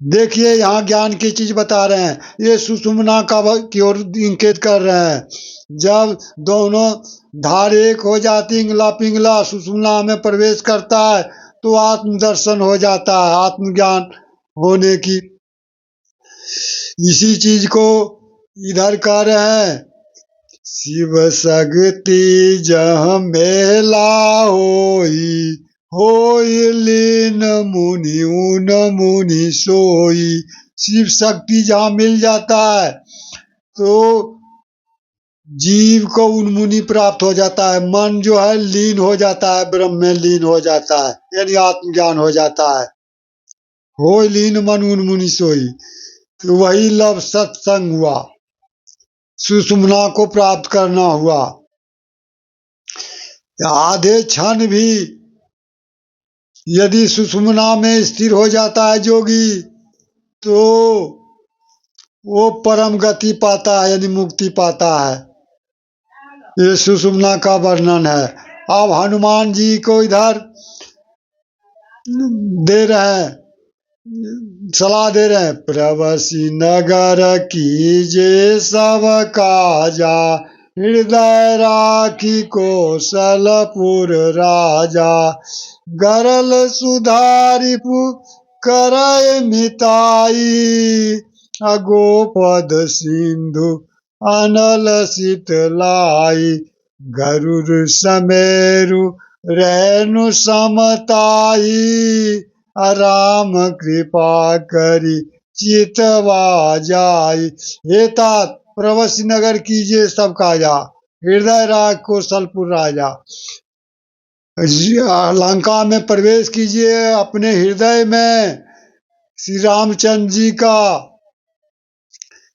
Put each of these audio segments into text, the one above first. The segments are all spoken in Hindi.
देखिए यहाँ ज्ञान की चीज बता रहे हैं, ये सुषुम्ना की ओर इंगित कर रहे हैं। जब दोनों धार एक हो जाती, इंगला पिंगला सुषुम्ना में प्रवेश करता है तो आत्म दर्शन हो जाता है, आत्मज्ञान होने की। इसी चीज को इधर कह रहे हैं, शिव शक्ति जह मेला होई लीन मुनि उन मुनि सोई। शिव शक्ति जहाँ मिल जाता है तो जीव को उन्मुनि प्राप्त हो जाता है, मन जो है लीन हो जाता है, ब्रह्म में लीन हो जाता है, यानी आत्मज्ञान हो जाता है। हो लीन मन उन्मुनि सोई, तो वही लव सत्संग हुआ, सुषुम्ना को प्राप्त करना हुआ। आधे क्षण भी यदि सुषुम्ना में स्थिर हो जाता है जोगी तो वो परम गति पाता है, यानी मुक्ति पाता है। ये सुषुम्ना का वर्णन है। अब हनुमान जी को इधर दे रहे हैं, सलाह दे रहे हैं, प्रवसी नगर कीजे सब काजा, हृदय राखी कौशलपुर राजा, गरल सुधारी करय मिताई, अगोपद सिंधु अनल शीतलाई, गरुड़ समेरु रेणु समताई, राम कृपा करी चितवा जाई। हे तात प्रवसी नगर कीजिए सब काजा, हृदय राज कौशलपुर राजा। लंका में प्रवेश कीजिए अपने हृदय में, श्री रामचंद्र जी का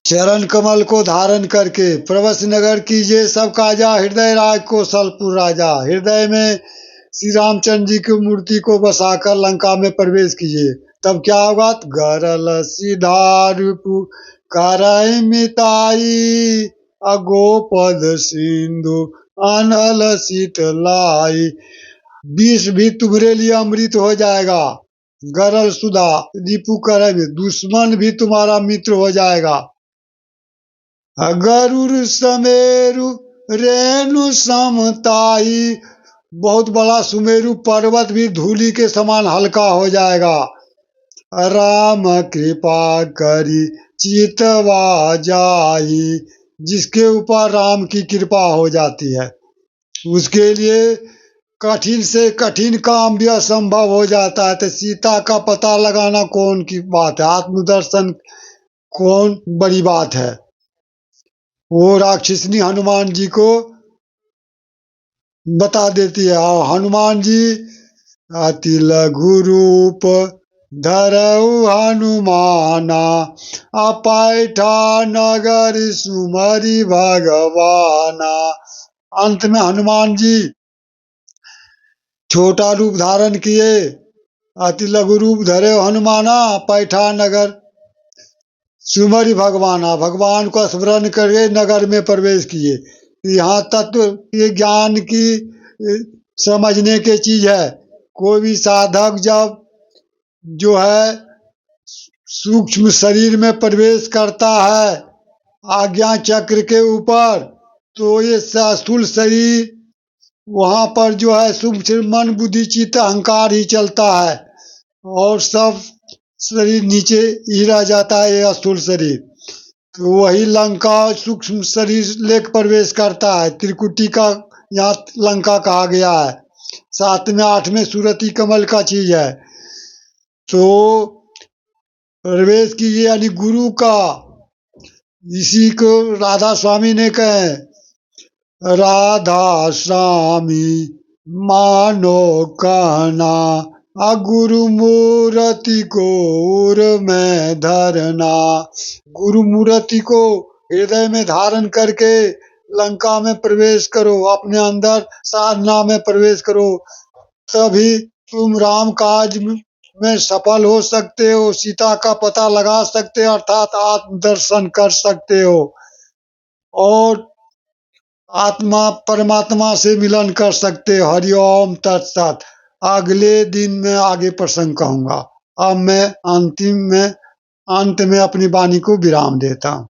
चरण कमल को धारण करके प्रवसी नगर कीजिए सब काजा, हृदय राज कौशलपुर राजा। हृदय में श्री रामचंद्र जी की मूर्ति को बसाकर लंका में प्रवेश कीजिए, तब क्या होगा? गरल सिधारु करय मिताई, अगोपद सिंधु अनल शीतलाई। विष भी तुम्हारे लिए अमृत हो जाएगा। गरल सुधा रिपु करय में, दुश्मन भी तुम्हारा मित्र हो जाएगा। गरुड़ समेरु रेणु समताई, बहुत बड़ा सुमेरु पर्वत भी धूलि के समान हल्का हो जाएगा। राम कृपा करी चितवा जाई, जिसके ऊपर राम की कृपा हो जाती है उसके लिए कठिन से कठिन काम भी असंभव हो जाता है। तो सीता का पता लगाना कौन की बात है, आत्मदर्शन कौन बड़ी बात है। वो राक्षसनी हनुमान जी को बता देती है। और हनुमान जी अति लघु रूप धरऊ हनुमाना, अपैठा नगर सुमरि भगवाना। अंत में हनुमान जी छोटा रूप धारण किए, अति लघु रूप धरे हनुमाना, पैठा नगर सुमरि भगवाना, भगवान को स्मरण करके नगर में प्रवेश किए। यहाँ तत्व ये ज्ञान की समझने की चीज है। कोई भी साधक जब जो है सूक्ष्म शरीर में प्रवेश करता है आज्ञा चक्र के ऊपर, तो ये स्थूल शरीर वहां पर जो है सूक्ष्म मन बुद्धि चित्त अहंकार ही चलता है और सब शरीर नीचे ही रह जाता है, ये स्थूल शरीर। तो वही लंका सूक्ष्म शरीर लेकर प्रवेश करता है। त्रिकुटी का यहाँ लंका कहा गया है। 7वें 8वें सूरती कमल का चीज है। तो प्रवेश कीजिए यानी गुरु का, इसी को राधा स्वामी ने कहे, राधा स्वामी मानो कहना, गुरु मूर्ति को उर में धरना। गुरु मूर्ति को हृदय में धारण करके लंका में प्रवेश करो, अपने अंदर साधना में प्रवेश करो, तभी तुम राम काज में सफल हो सकते हो, सीता का पता लगा सकते हो, अर्थात आत्मदर्शन कर सकते हो और आत्मा परमात्मा से मिलन कर सकते हो। हरिओम तत्सत। अगले दिन में आगे प्रसंग कहूंगा। अब मैं अंतिम में अंत में अपनी वाणी को विराम देता हूँ।